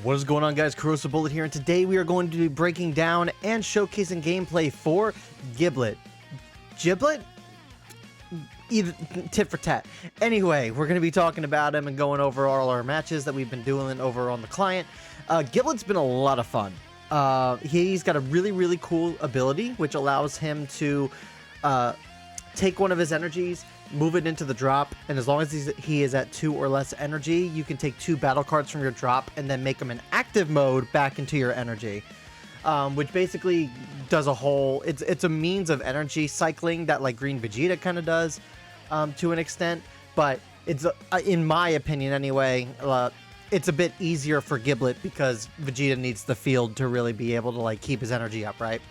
What is going on, guys? Corrosive Bullet here, and today we are going to be breaking down and showcasing gameplay for Giblet. Giblet? Either tit for tat. Anyway, we're going to be talking about him and going over all our matches that we've been doing over on the client. Giblet's been a lot of fun. He's got a really cool ability, which allows him to take one of his energies, move it into the drop, and as long as he is at 2 or less energy, you can take 2 battle cards from your drop and then make them in active mode back into your energy, which basically does a whole, it's a means of energy cycling that like Green Vegeta kind of does to an extent, but it's in my opinion anyway, it's a bit easier for Giblet because Vegeta needs the field to really be able to like keep his energy up, right?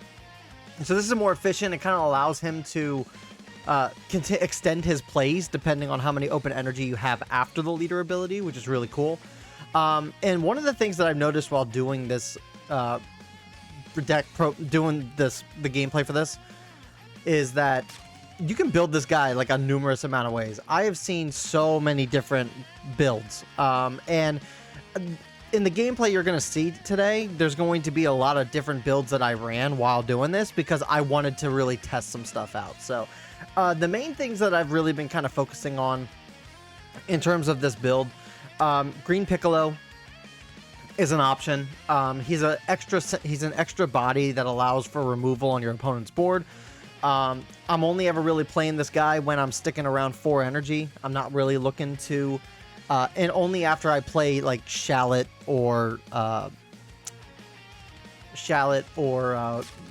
So this is more efficient. It kind of allows him to extend his plays depending on how many open energy you have after the leader ability, which is really cool. And one of the things that I've noticed while doing this the gameplay for this is that you can build this guy like a numerous amount of ways. I have seen so many different builds, and in the gameplay you're going to see today, there's going to be a lot of different builds that I ran while doing this because I wanted to really test some stuff out. So the main things that I've really been kind of focusing on in terms of this build, Green Piccolo is an option. He's an extra body that allows for removal on your opponent's board. I'm only ever really playing this guy when I'm sticking around 4 energy. I'm not really looking to, and only after I play like Shallot or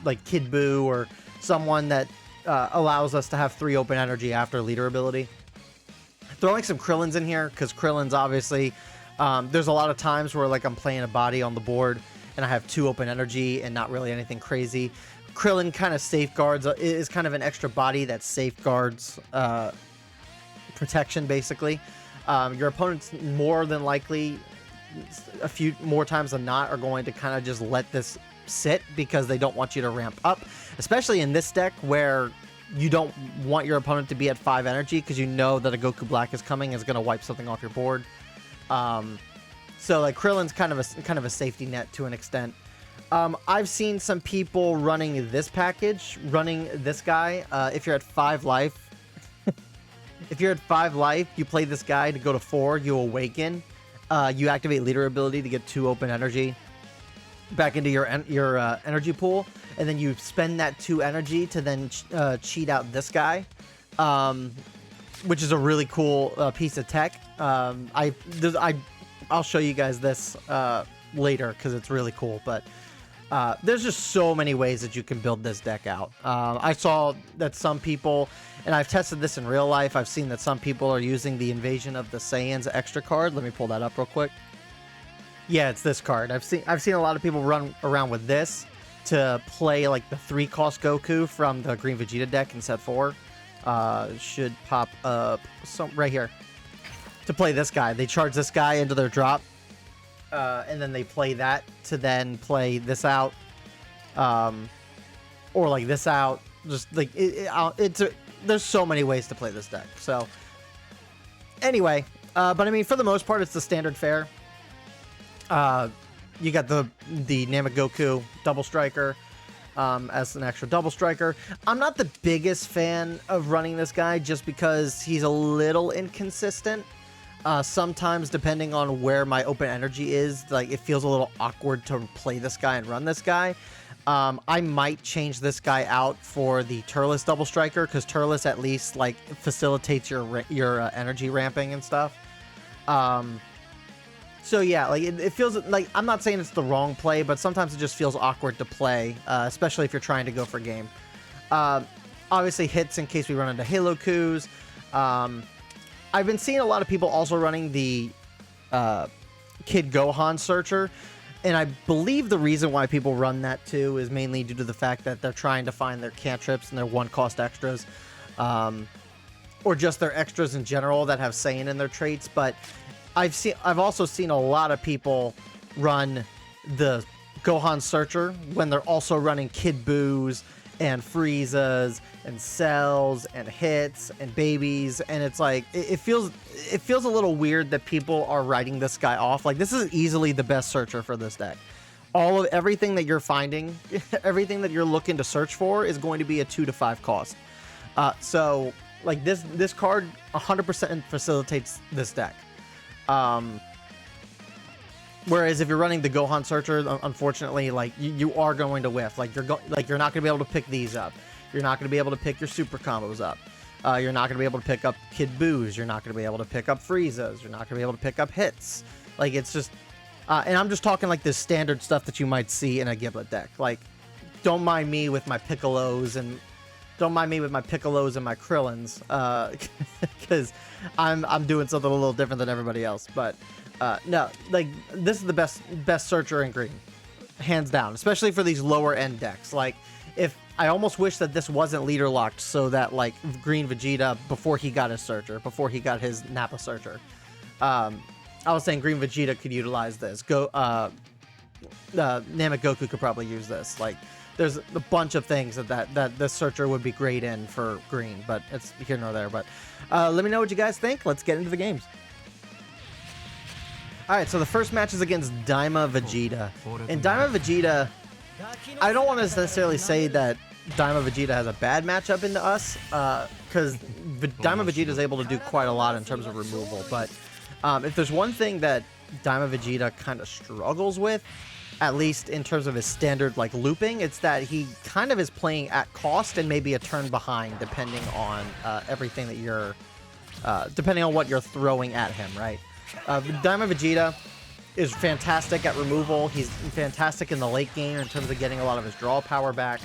like Kid Buu or someone that allows us to have 3 open energy after leader ability. Throwing some Krillins in here because Krillins obviously, there's a lot of times where like I'm playing a body on the board and I have 2 open energy and not really anything crazy. Krillin kind of safeguards, is kind of an extra body that safeguards protection basically. Your opponents more than likely, a few more times than not, are going to kind of just let this sit because they don't want you to ramp up, especially in this deck where you don't want your opponent to be at 5 energy because you know that a Goku Black is coming, is going to wipe something off your board. So like Krillin's kind of a safety net to an extent. I've seen some people running this package, running this guy. If you're at 5 life, you play this guy to go to 4, you awaken, you activate leader ability to get 2 open energy back into your energy pool, and then you spend that 2 energy to then cheat out this guy, which is a really cool piece of tech. I'll show you guys this later because it's really cool, but there's just so many ways that you can build this deck out. I saw that some people, and I've tested this in real life, I've seen that some people are using the Invasion of the Saiyans extra card. Let me pull that up real quick. Yeah, it's this card. I've seen a lot of people run around with this to play like the 3-cost Goku from the Green Vegeta deck in set 4. Should pop up right here. To play this guy, they charge this guy into their drop, and then they play that to then play this out, or like this out. Just like there's so many ways to play this deck. So anyway, but I mean, for the most part, it's the standard fare. You got the Namek Goku double striker as an extra double striker. I'm not the biggest fan of running this guy just because he's a little inconsistent. Sometimes, depending on where my open energy is, like it feels a little awkward to play this guy and run this guy. I might change this guy out for the Turles double striker because Turles at least like facilitates your energy ramping and stuff. So yeah, like it feels like, I'm not saying it's the wrong play, but sometimes it just feels awkward to play, especially if you're trying to go for game. Obviously hits in case we run into Halo Coups. I've been seeing a lot of people also running the Kid Gohan Searcher, and I believe the reason why people run that too is mainly due to the fact that they're trying to find their cantrips and their 1-cost extras, or just their extras in general that have Saiyan in their traits. But I've also seen a lot of people run the Gohan Searcher when they're also running Kid Buus and Friezas and cells and hits and babies, and it's like it feels a little weird that people are writing this guy off. Like, this is easily the best searcher for this deck. Everything that you're finding, everything that you're looking to search for is going to be a 2 to 5 cost. So like this card 100% facilitates this deck. Whereas if you're running the Gohan Searcher, unfortunately, like you are going to whiff. Like you're not going to be able to pick these up. You're not going to be able to pick your super combos up. You're not going to be able to pick up Kid Boos. You're not going to be able to pick up Friezas. You're not going to be able to pick up hits. Like, it's just, and I'm just talking like this standard stuff that you might see in a Giblet deck. Like, don't mind me with my Piccolos and my Krillins, because I'm doing something a little different than everybody else. But no, like, this is the best searcher in green, hands down, especially for these lower end decks. Like, if I almost wish that this wasn't leader locked, so that like green Vegeta, before he got his searcher, before he got his Nappa searcher, I was saying green Vegeta could utilize this. Namek Goku could probably use this. Like, there's a bunch of things that this searcher would be great in for green, but it's here nor there. But let me know what you guys think. Let's get into the games. All right, so the first match is against Daima Vegeta. And Daima Vegeta, I don't want to necessarily say that Daima Vegeta has a bad matchup into us, because Daima Vegeta is able to do quite a lot in terms of removal. But if there's one thing that Daima Vegeta kind of struggles with, at least in terms of his standard like looping, it's that he kind of is playing at cost and maybe a turn behind, depending on everything that you're, depending on what you're throwing at him, right? Daima Vegeta is fantastic at removal. He's fantastic in the late game in terms of getting a lot of his draw power back.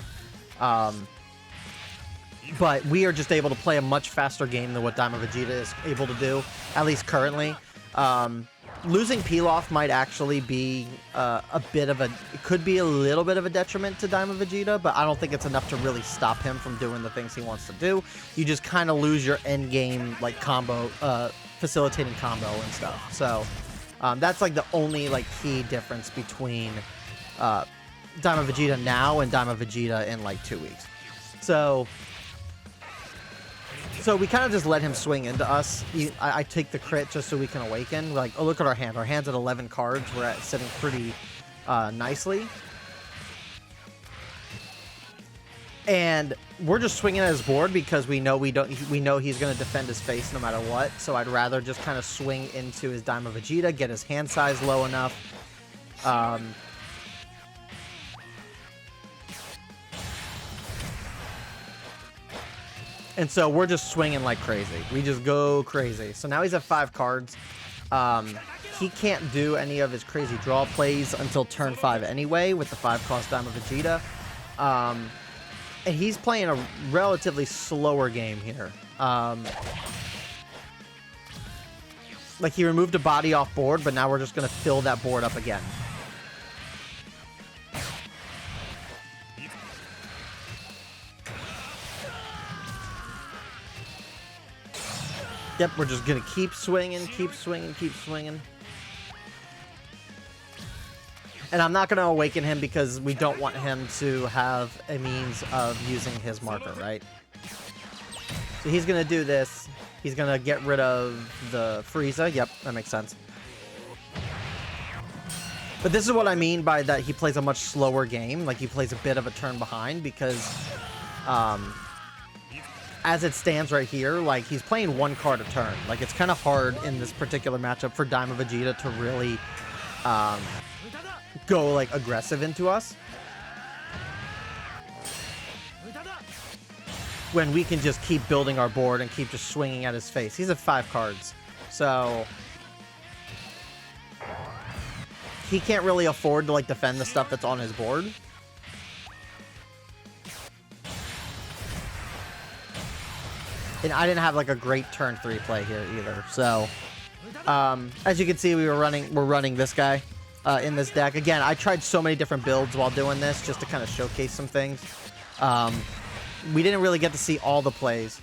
But we are just able to play a much faster game than what Daima Vegeta is able to do, at least currently. Losing Pilaf might actually be a bit of a, it could be a little bit of a detriment to Daima Vegeta, but I don't think it's enough to really stop him from doing the things he wants to do. You just kind of lose your end game like combo, facilitating combo and stuff. So that's like the only like key difference between Daima Vegeta now and Daima Vegeta in like 2 weeks. So we kind of just let him swing into us. I take the crit just so we can awaken. Like, oh, look at our hand. Our hand's at 11 cards. We're sitting pretty nicely. And we're just swinging at his board because we know he's going to defend his face no matter what. So I'd rather just kind of swing into his Daima Vegeta, get his hand size low enough. And so we're just swinging like crazy. We just go crazy. So now he's at 5 cards. He can't do any of his crazy draw plays until turn 5 anyway with the 5-cost Daima Vegeta. And he's playing a relatively slower game here. Like, he removed a body off board, but now we're just going to fill that board up again. Yep, we're just going to keep swinging, keep swinging, keep swinging. And I'm not going to awaken him because we don't want him to have a means of using his marker, right? So he's going to do this. He's going to get rid of the Frieza. Yep, that makes sense. But this is what I mean by that he plays a much slower game. Like, he plays a bit of a turn behind because as it stands right here, like, he's playing 1 card a turn. Like, it's kind of hard in this particular matchup for Daima Vegeta to really go like aggressive into us when we can just keep building our board and keep just swinging at his face. He's at 5 cards, so he can't really afford to like defend the stuff that's on his board. And I didn't have like a great turn 3 play here either. So as you can see, we're running this guy in this deck. Again, I tried so many different builds while doing this just to kind of showcase some things. We didn't really get to see all the plays,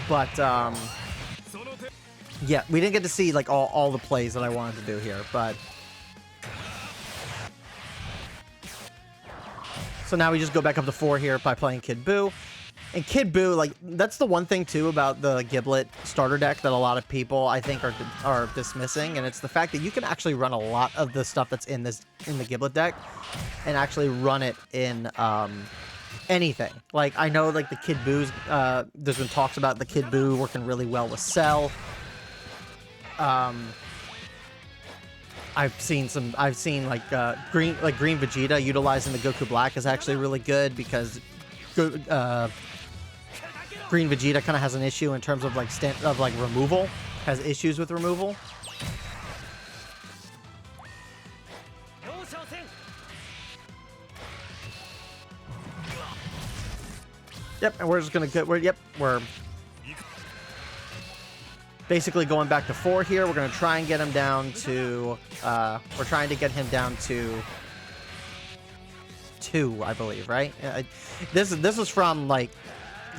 but yeah, we didn't get to see like all the plays that I wanted to do here. But So now we just go back up to 4 here by playing Kid Buu. And Kid Buu, like, that's the one thing, too, about the Giblet starter deck that a lot of people, I think, are dismissing. And it's the fact that you can actually run a lot of the stuff that's in the Giblet deck and actually run it in anything. Like, I know, like, the Kid Buu's, there's been talks about the Kid Buu working really well with Cell. I've seen like green Vegeta utilizing the Goku Black is actually really good because green Vegeta kind of has an issue in terms of like removal, has issues with removal. Yep, and we're just gonna get we're basically going back to 4 here. We're going to try and get him down to... we're trying to get him down to 2, I believe, right? This is from, like,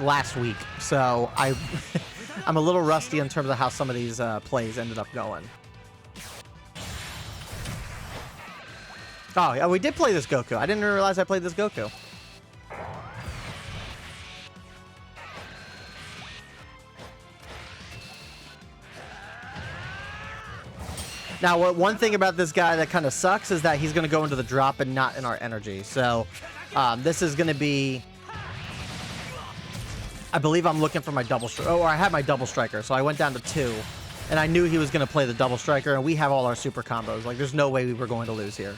last week. So I'm a little rusty in terms of how some of these plays ended up going. Oh, yeah, we did play this Goku. I didn't realize I played this Goku. Now, one thing about this guy that kind of sucks is that he's going to go into the drop and not in our energy. So, this is going to be... I believe I'm looking for my double striker. Oh, I had my double striker, so I went down to 2. And I knew he was going to play the double striker, and we have all our super combos. Like, there's no way we were going to lose here.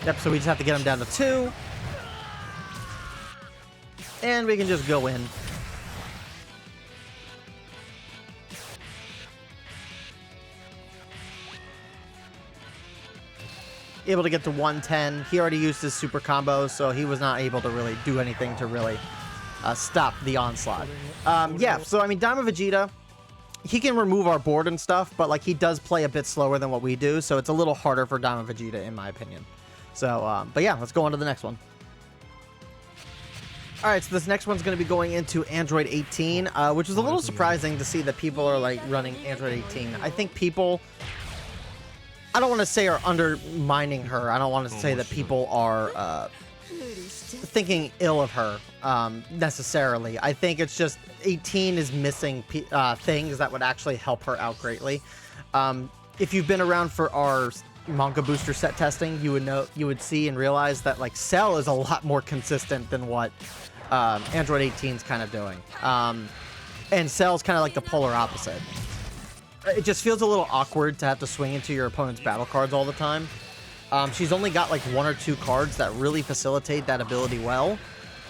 Yep, so we just have to get him down to 2. And we can just go in. Able to get to 110. He already used his super combos, so he was not able to really do anything to really stop the onslaught. Yeah, so I mean, Diamond Vegeta, he can remove our board and stuff, but like he does play a bit slower than what we do, so it's a little harder for Diamond Vegeta, in my opinion. So, but yeah, let's go on to the next one. All right, so this next one's going to be going into Android 18, which is a little surprising to see that people are, like, running Android 18. I think people, I don't want to say are undermining her. I don't want to say that people are thinking ill of her necessarily. I think it's just 18 is missing things that would actually help her out greatly. If you've been around for our manga booster set testing, you would see and realize that, like, Cell is a lot more consistent than what Android 18 is kind of doing. And Cell's kind of like the polar opposite. It just feels a little awkward to have to swing into your opponent's battle cards all the time. She's only got like 1 or 2 cards that really facilitate that ability well.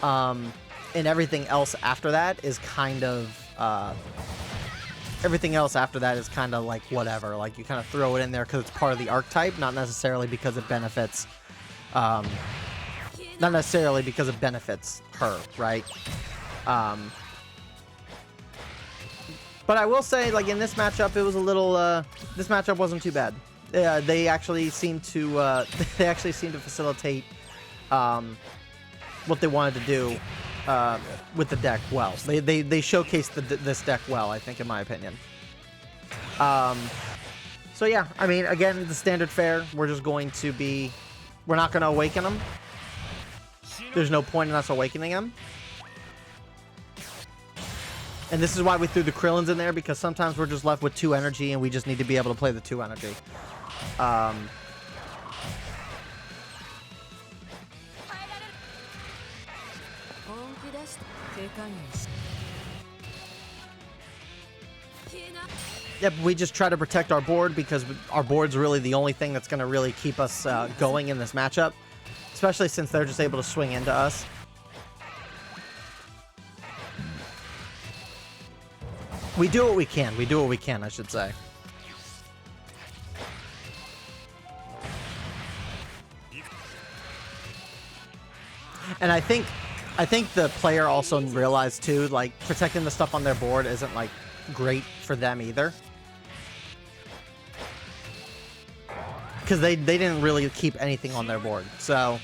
And everything else after that is kind of like whatever. Like, you kind of throw it in there because it's part of the archetype, not necessarily because it benefits her, right? But I will say, like, in this matchup, it was a little, this matchup wasn't too bad. They actually seemed to facilitate what they wanted to do with the deck well. They showcased this deck well, I think, in my opinion. So yeah, I mean, again, the standard fare, we're not going to awaken him. There's no point in us awakening him. And this is why we threw the Krillins in there, because sometimes we're just left with 2 energy and we just need to be able to play the 2 energy. Yep, we just try to protect our board because our board's really the only thing that's going to really keep us going in this matchup. Especially since they're just able to swing into us. We do what we can. We do what we can, I should say. And I think the player also realized too, like, protecting the stuff on their board isn't like great for them either. Because they didn't really keep anything on their board. So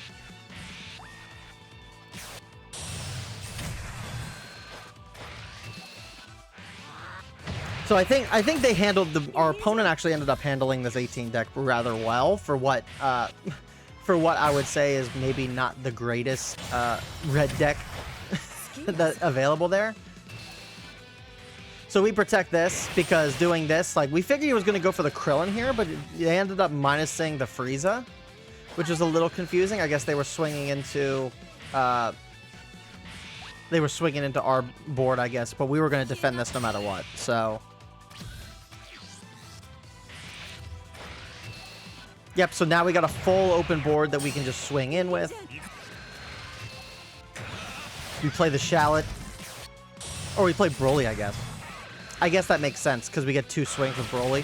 So I think they handled our opponent actually ended up handling this 18 deck rather well for what I would say is maybe not the greatest red deck that available there. So we protect this because doing this, like, we figured he was going to go for the Krillin here, but they ended up minusing the Frieza, which is a little confusing. I guess they were swinging into our board, I guess, but we were going to defend this no matter what. So yep, so now we got a full open board that we can just swing in with. We play the Shallot. Or we play Broly, I guess. I guess that makes sense, because we get 2 swings with Broly.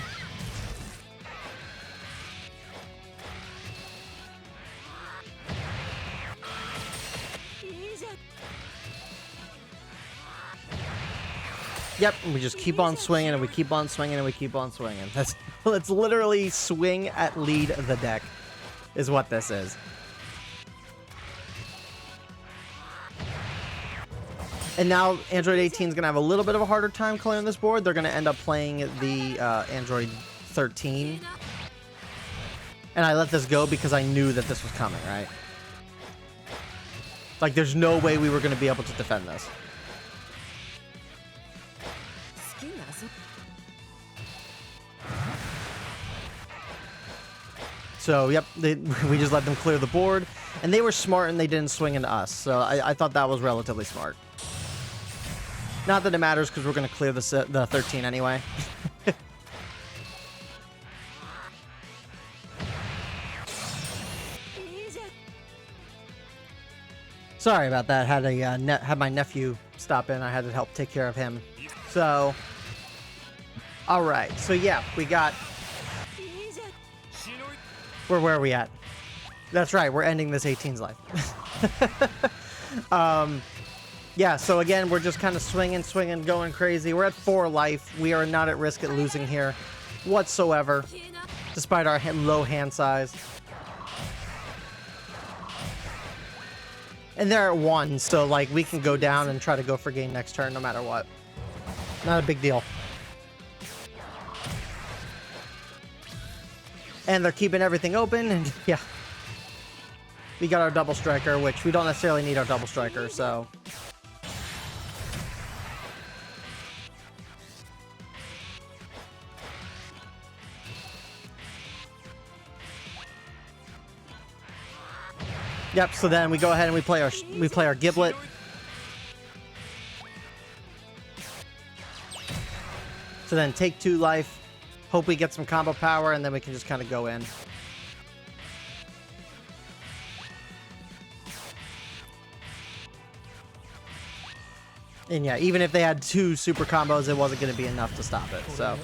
Yep, and we just keep on swinging, and we keep on swinging, and we keep on swinging. Let's literally swing at lead the deck, is what this is. And now Android 18 is going to have a little bit of a harder time clearing this board. They're going to end up playing the Android 13. And I let this go because I knew that this was coming, right? Like, there's no way we were going to be able to defend this. So, yep, we just let them clear the board. And they were smart and they didn't swing into us. So I thought that was relatively smart. Not that it matters because we're going to clear the 13 anyway. Sorry about that. Had my nephew stop in. I had to help take care of him. So, all right. So yeah, we got. Where are we at? That's right. We're ending this 18's life. Yeah, so again, we're just kind of swinging, going crazy. We're at 4 life. We are not at risk at losing here whatsoever, despite our low hand size. And they're at 1, so like we can go down and try to go for game next turn no matter what. Not a big deal. And they're keeping everything open, and yeah. We got our double striker, which we don't necessarily need our double striker, so. Yep, so then we go ahead and we play our Giblet. So then take 2 life, hope we get some combo power, and then we can just kind of go in. And yeah, even if they had 2 super combos, it wasn't going to be enough to stop it. So,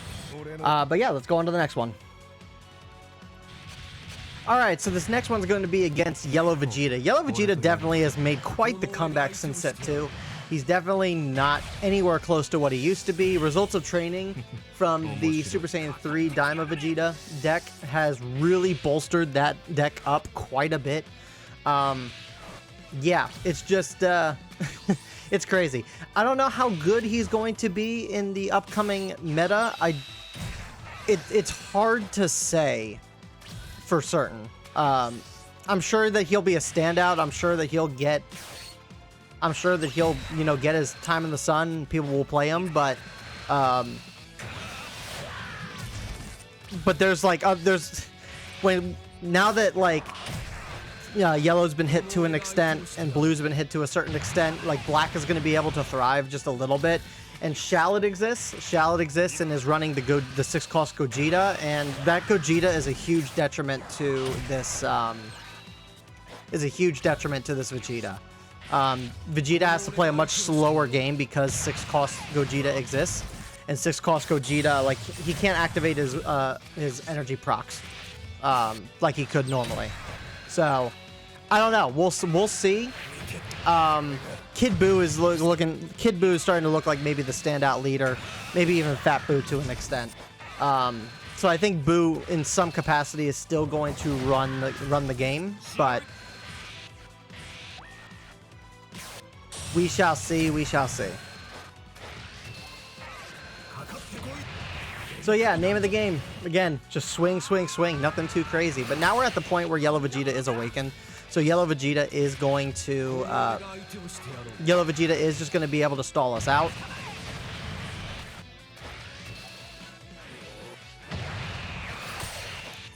but yeah, let's go on to the next one. Alright, so this next one's going to be against Yellow Vegeta. Yellow Vegeta definitely has made quite the comeback since Set 2. He's definitely not anywhere close to what he used to be. Results of training from the Super Saiyan 3 Daima Vegeta deck has really bolstered that deck up quite a bit. Yeah, it's just... it's crazy. I don't know how good he's going to be in the upcoming meta. It's hard to say for certain. I'm sure that he'll be a standout. I'm sure that he'll, you know, get his time in the sun. People will play him, but there's like now that like yellow's been hit to an extent and blue's been hit to a certain extent, like black is going to be able to thrive just a little bit. And Shallot exists and is running the 6-cost Gogeta, and that Gogeta is a huge detriment to this Vegeta. Vegeta has to play a much slower game because 6-cost Gogeta exists, and 6-cost Gogeta, like, he can't activate his energy procs like he could normally. So I don't know. We'll see. Kid Buu is Kid Buu is starting to look like maybe the standout leader, maybe even Fat Buu to an extent. So I think Buu, in some capacity, is still going to run the game, but we shall see. We shall see. So yeah, name of the game. Again, just swing, swing, swing. Nothing too crazy. But now we're at the point where Yellow Vegeta is awakened. So Yellow Vegeta is going to... Yellow Vegeta is just going to be able to stall us out.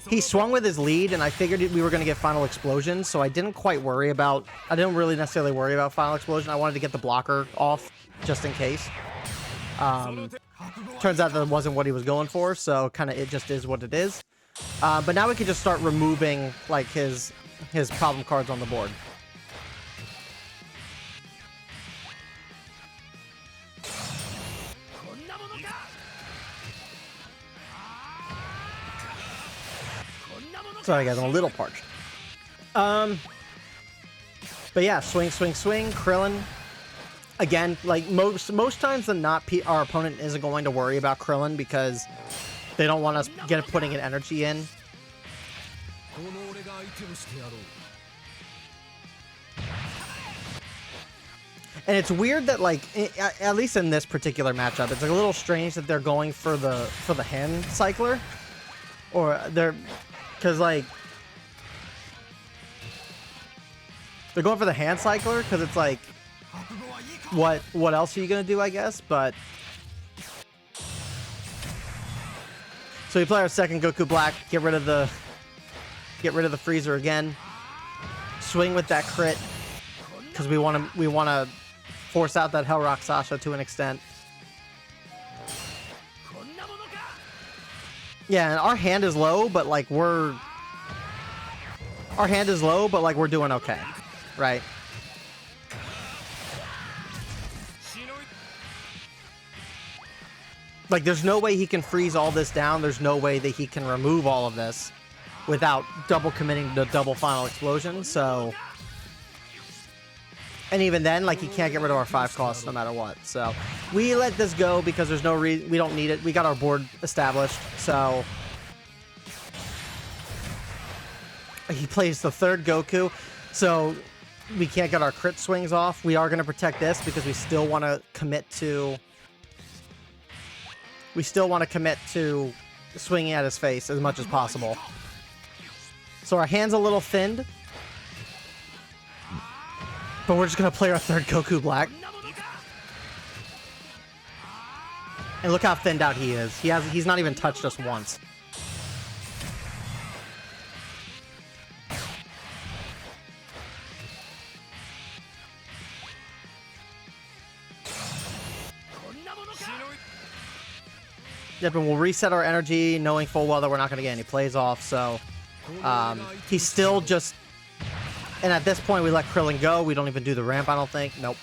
He swung with his lead, and I figured we were going to get Final Explosion, so I didn't quite worry about... I didn't really necessarily worry about Final Explosion. I wanted to get the blocker off, just in case. Turns out that wasn't what he was going for, so kind of it just is what it is. But now we can just start removing, like, his problem cards on the board. Sorry guys, I'm a little parched. But yeah, swing, swing, swing. Krillin. Again, like most times than not, our opponent isn't going to worry about Krillin because they don't want us putting an energy in. And it's weird that, like, at least in this particular matchup, it's a little strange that they're going for the hand cycler, or because like they're going for the hand cycler because it's like, what else are you gonna do, I guess? But so we play our second Goku Black, get rid of the freezer again, swing with that crit because we want to force out that Hell Rock Sasha to an extent. Yeah, and our hand is low, but like we're doing okay, right? Like, there's no way he can freeze all this down. There's no way that he can remove all of this without double committing to double Final Explosion, so... And even then, like, he can't get rid of our 5 costs no matter what. So we let this go because there's no reason. We don't need it. We got our board established. So he plays the third Goku. So we can't get our crit swings off. We are going to protect this because we still want to commit to... We still want to commit to swinging at his face as much as possible. So our hand's a little thinned. But we're just going to play our third Goku Black. And look how thinned out he is. He's not even touched us once. Yep, and we'll reset our energy, knowing full well that we're not going to get any plays off. So he's still just... And at this point, we let Krillin go. We don't even do the ramp, I don't think. Nope.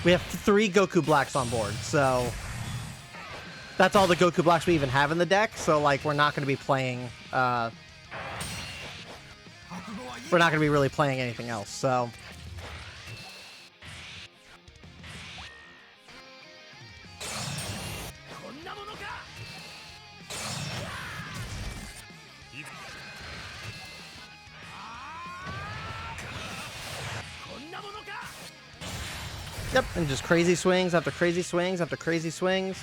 We have 3 Goku Blacks on board, so... That's all the Goku Blacks we even have in the deck, so, like, we're not going to be playing... We're not going to be really playing anything else, so... Yep, and just crazy swings after crazy swings after crazy swings.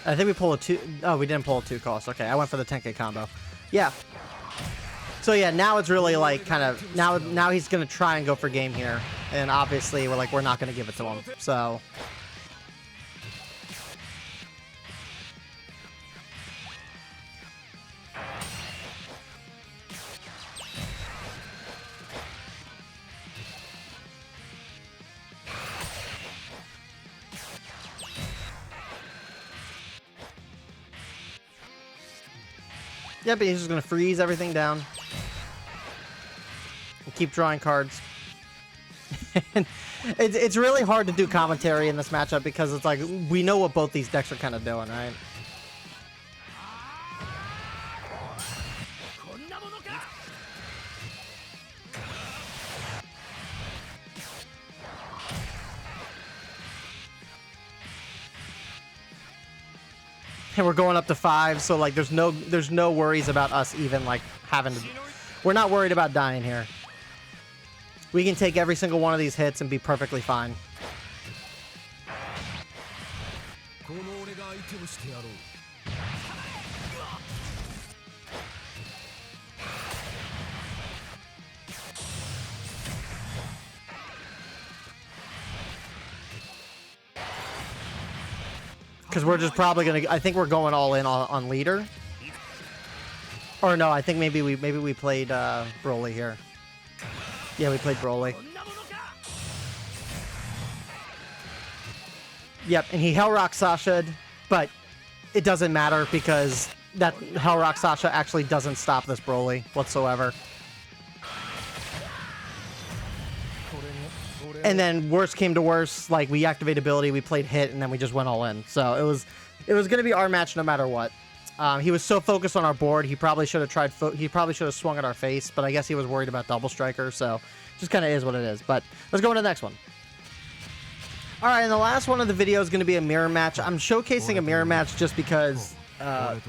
I think we pull a 2... Oh, we didn't pull a 2 cost. Okay, I went for the 10k combo. Yeah. So yeah, now it's really like kind of... Now he's going to try and go for game here. And obviously, we're not going to give it to him. So... Yep, he's just going to freeze everything down. And keep drawing cards. It's really hard to do commentary in this matchup because it's like, we know what both these decks are kind of doing, right? And we're going up to 5, so like there's no worries about us even like having to... We're not worried about dying here. We can take every single one of these hits and be perfectly fine. Because we're just probably gonna. I think we're going all in on leader. Or no, I think maybe we played Broly here. Yeah, we played Broly. Yep, and he Hellrock Sasha'd, but it doesn't matter because that Hellrock Sasha actually doesn't stop this Broly whatsoever. And then worst came to worst, like we activate ability, we played hit, and then we just went all in. So it was going to be our match no matter what. He was so focused on our board, he probably should have tried. He probably should have swung at our face, but I guess he was worried about double striker. So just kind of is what it is. But let's go into the next one. All right, and the last one of the video is going to be a mirror match. I'm showcasing a mirror match just because of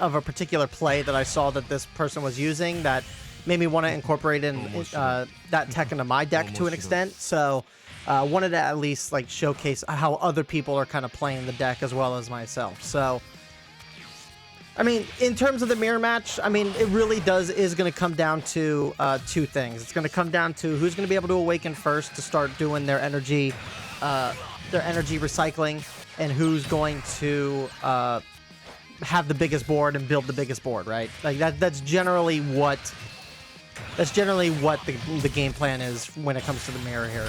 a particular play that I saw that this person was using that made me want to incorporate that tech into my deck to an extent. So wanted to at least like showcase how other people are kind of playing the deck as well as myself. So I mean, in terms of the mirror match, I mean, it really is going to come down to two things. It's going to come down to who's going to be able to awaken first to start doing their energy recycling, and who's going to have the biggest board and build the biggest board, right? Like that's generally what the game plan is when it comes to the mirror here.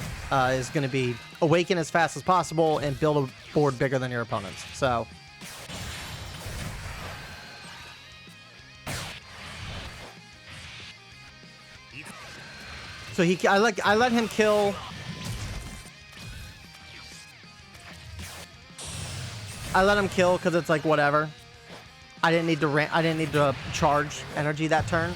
Is going to be awaken as fast as possible and build a board bigger than your opponent's. So I let him kill. I let him kill because it's like whatever. I didn't need to charge energy that turn.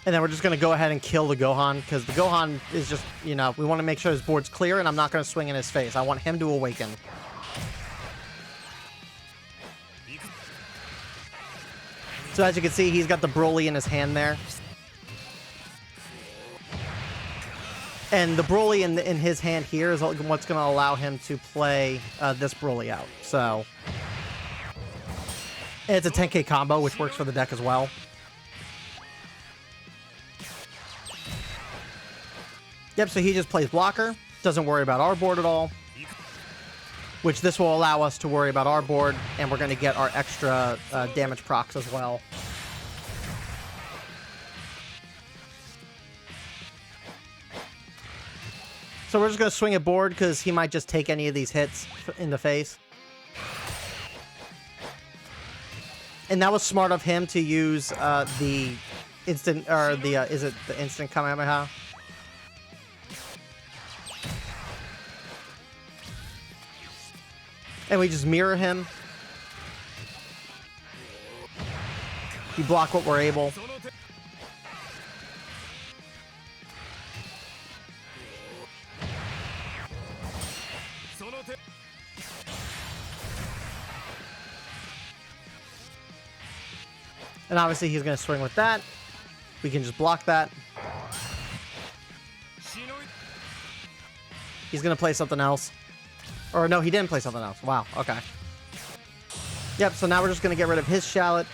And then we're just going to go ahead and kill the Gohan, because the Gohan is just, you know, we want to make sure his board's clear, and I'm not going to swing in his face. I want him to awaken. So as you can see, he's got the Broly in his hand there. And the Broly in his hand here is what's going to allow him to play this Broly out. So, and it's a 10k combo, which works for the deck as well. Yep, so he just plays blocker, doesn't worry about our board at all, which this will allow us to worry about our board, and we're going to get our extra damage procs as well. So we're just going to swing a board because he might just take any of these hits in the face. And that was smart of him to use the instant, or the, is it the instant Kamehameha? And we just mirror him. We block what we're able. And obviously he's going to swing with that. We can just block that. He's going to play something else. Or no, he didn't play something else. Wow, okay. Yep, so now we're just going to get rid of his shallot.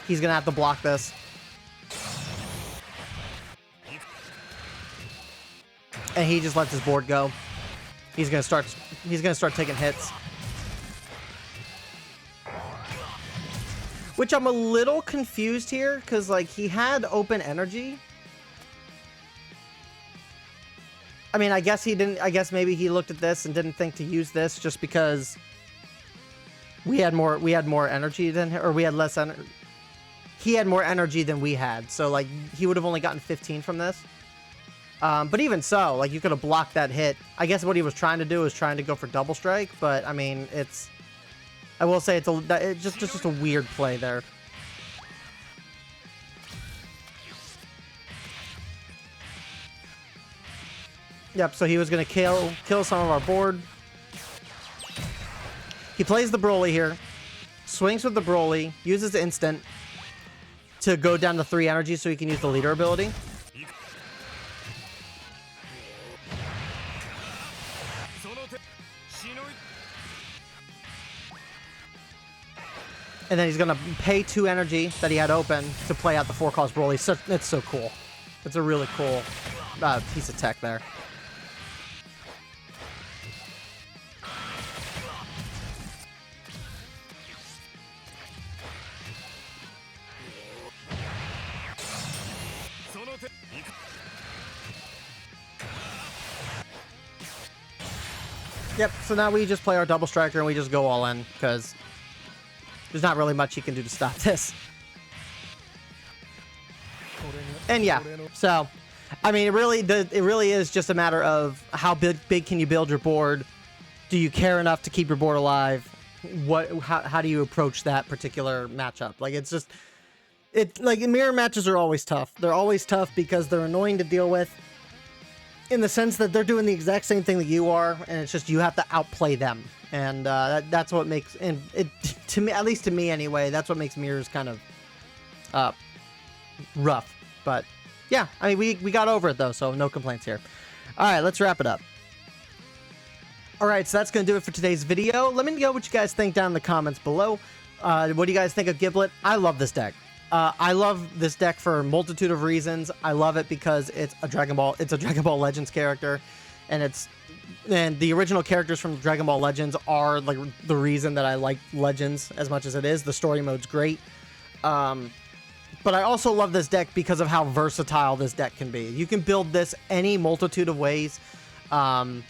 He's going to have to block this. And he just lets his board go. He's going to start taking hits. Which I'm a little confused here, because like he had open energy. I mean, I guess he didn't. I guess maybe he looked at this and didn't think to use this just because we had more energy than him, or we had less energy. He had more energy than we had, so like he would have only gotten 15 from this. But even so, like you could have blocked that hit. I guess what he was trying to do was trying to go for double strike, but I mean, it's. I will say it's just a weird play there. Yep, so he was going to kill some of our board. He plays the Broly here. Swings with the Broly. Uses instant to go down to 3 energy so he can use the leader ability. And then he's going to pay 2 energy that he had open to play out the 4-cost Broly. So, it's so cool. It's a really cool piece of tech there. Yep, so now we just play our double striker and we just go all in because there's not really much he can do to stop this. And yeah, so I mean, it really is just a matter of how big can you build your board? Do you care enough to keep your board alive? How do you approach that particular matchup? Like like mirror matches are always tough. They're always tough because they're annoying to deal with, in the sense that they're doing the exact same thing that you are, and it's just you have to outplay them, and that's what makes, and it, to me, at least to me anyway, that's what makes mirrors kind of rough. But yeah, I mean, we got over it though, so no complaints here. All right, let's wrap it up. All right, so that's gonna do it for today's video. Let me know what you guys think down in the comments below. What do you guys think of Giblet? I love this deck. I love this deck for a multitude of reasons. I love it because it's a Dragon Ball Legends character, and the original characters from Dragon Ball Legends are like the reason that I like Legends as much as it is. The story mode's great. But I also love this deck because of how versatile this deck can be. You can build this any multitude of ways, and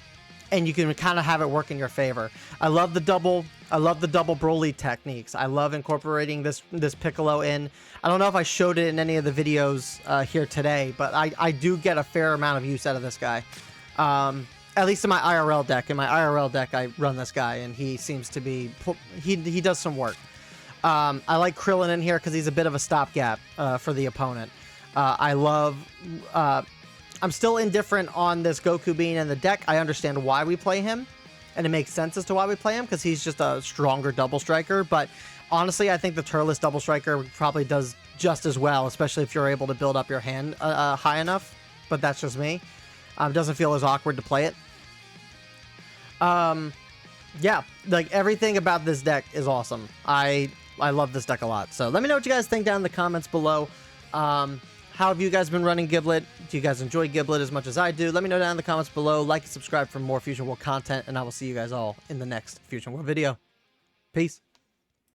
you can kind of have it work in your favor. I love the double Broly techniques. I love incorporating this Piccolo in. I don't know if I showed it in any of the videos here today, but I do get a fair amount of use out of this guy. At least in my IRL deck. In my IRL deck, I run this guy, and he seems to be... He does some work. I like Krillin in here because he's a bit of a stopgap for the opponent. I'm still indifferent on this Goku being in the deck. I understand why we play him, and it makes sense as to why we play him because he's just a stronger double striker. But honestly, I think the Turles double striker probably does just as well, especially if you're able to build up your hand high enough. But that's just me. It doesn't feel as awkward to play it. Yeah, like everything about this deck is awesome. I love this deck a lot. So let me know what you guys think down in the comments below. How have you guys been running Giblet? Do you guys enjoy Giblet as much as I do? Let me know down in the comments below. Like and subscribe for more Fusion World content, and I will see you guys all in the next Fusion World video. Peace.